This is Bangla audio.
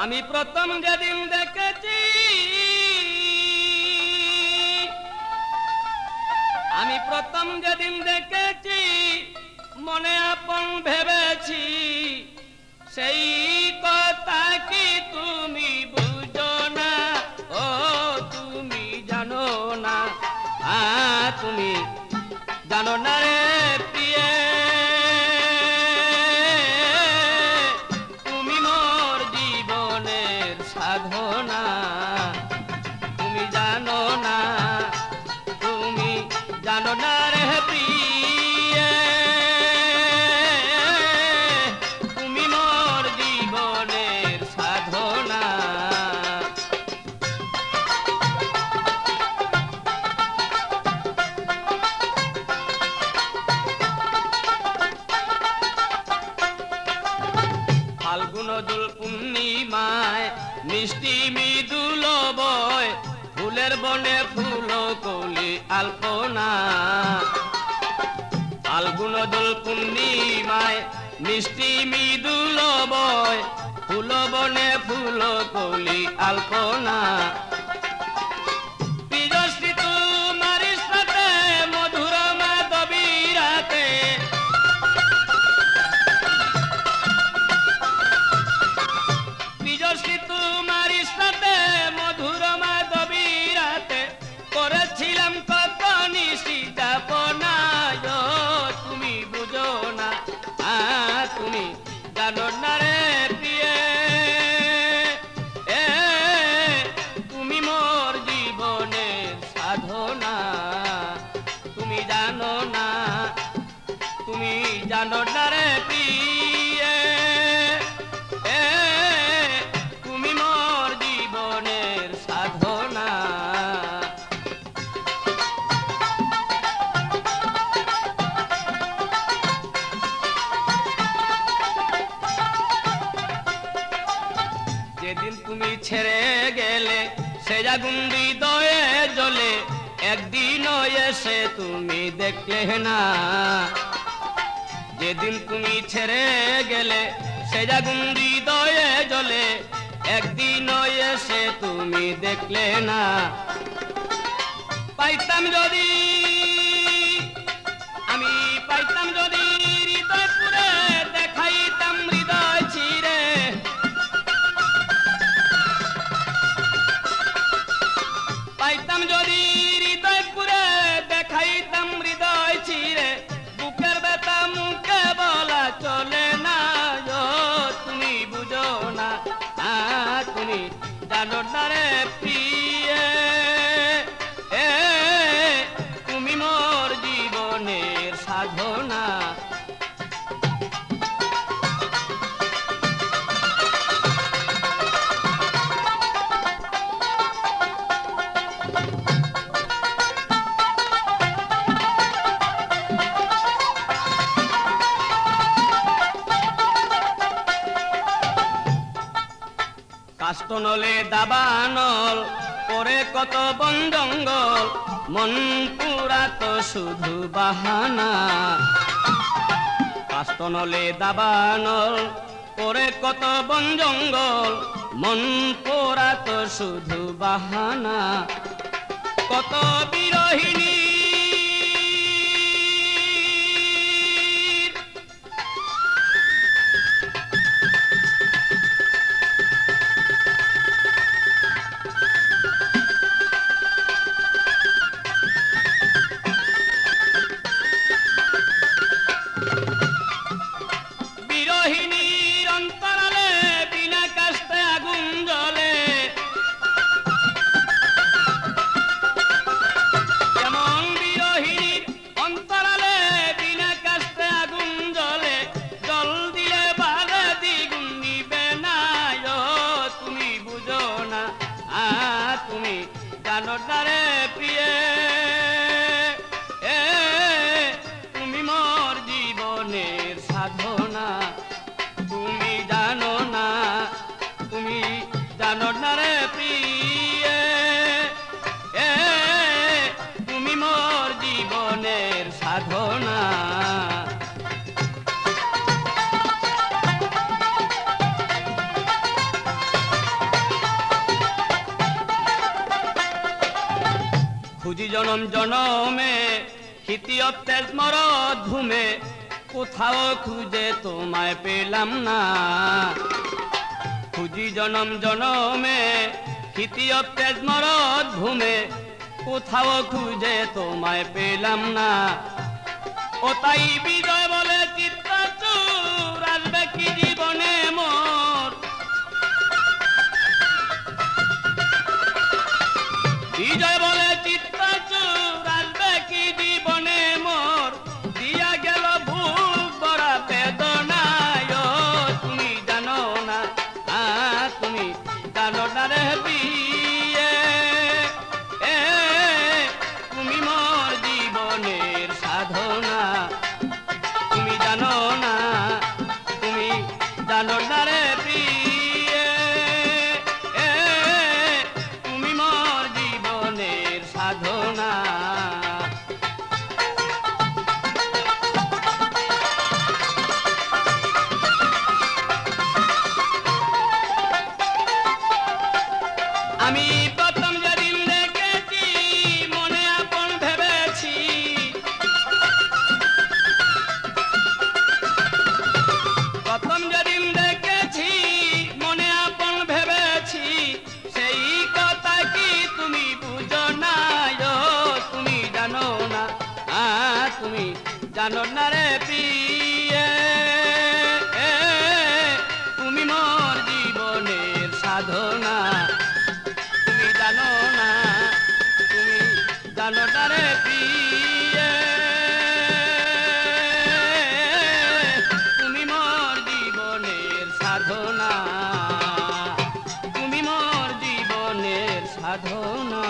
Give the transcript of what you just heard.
আমি প্রথম যেদিন দেখেছি, আমি প্রথম যেদিন দেখেছি, মনে আপন ভেবেছি, সেই কথা কি তুমি বুঝো না? ও তুমি জানো না, তুমি জানো না রে প্রিয়ে, তুমি মোর জীবনের সাধনা, তুমি জানো না, তুমি জানো না রে প্রিয়ে, তুমি মোর জীবনের সাধনা। ফাল্গুন দোল পূর্ণিমায় মিষ্টি মৃদুল বয়, ফুলের বনে ফুল কলি আলপনা। ফাল্গুন দোল পূর্ণিমায় মিষ্টি মৃদুল বয়, ফুল বনে ফুল কলি আলপনা। প্রিয়শ্রী তোমার সাথে মধুর মাধবী রাতে, প্রিয়শ্রী তোমার সাথে মধুর মাধবী রাতে, করেছিলাম কত নিশি যাপনা। তুমি বুঝো না, তুমি জানো না রে প্রিয়ে, তুমি মোর জীবনের সাধনা, তুমি জানো না, তুমি জানো না রে প্রিয়ে, তুমি মোর জীবনের সাধনা। যেদিন তুমি ছেড়ে গেলে সে আগুন হৃদয়ে জ্বলে, একদিন এসে তুমি দেখলে না। যেদিন তুমি ছেড়ে গেলে সে আগুন হৃদয়ে জ্বলে, একদিন এসে তুমি দেখলে না। পাইতাম যদি, আমি পাইতাম যদি হৃদয় পুরে, দেখাইতাম হৃদয় ছিঁড়ে, পাইতাম যদি হৃদয় পুরে, দেখাইতাম হৃদয় ছিঁড়ে, বুকের ব্যথা মুখে বলা চলে না। তুমি বুঝো না, তুমি জানো না রে প্রিয়ে, তুমি মোর জীবনের সাধনা। কাষ্টনলে দাবানল পরে কত বন জঙ্গল, মন পুরা তো শুধু বাহানা। কাষ্টনলে দাবানল পরে কত বন জঙ্গল, মন পুরা তো শুধু বাহানা। কত বিরহিনী জানো না রে প্রিয়ে, তুমি মোর জীবনের সাধনা, তুমি জানো না, তুমি জানো না রে প্রিয়ে, তুমি মোর জীবনের সাধনা। জনম জনমে হিতীয় তেজ মরদ ঘুমে কোথাও খুঁজে তোমায় পেলাম না খুঁজি জনম জনমে হিতীয় তেজ মরদ ঘুমে কোথাও খুঁজে তোমায় পেলাম না ও তাই বিজয় বলে চিত্তাচুর আসবে কি জীবনে মোর বিজয় বলে চিত্তাচুর আসবে কি জীবনে মোর দিয়া গেল ভুক বড়া বেদনায় তুমি জানো না তুমি জানো না রে বিয়ে তুমি মোর জীবনের সাধনা তুমি জানো না রে প্রিয়ে তুমি মোর জীবনের সাধনা আমি প্রথম যেদিন দেখেছি মনে আপন ভেবেছি প্রথম যেদিন দেখেছি মনে আপন ভেবেছি সেই কথা কি তুমি বুঝো না তুমি জানো না তুমি জানো না রে প্রিয়ে তুমি মোর জীবনের সাধনা তুমি জানো না রে প্রিয়ে তুমি মোর জীবনের সাধনা তুমি মোর জীবনের সাধনা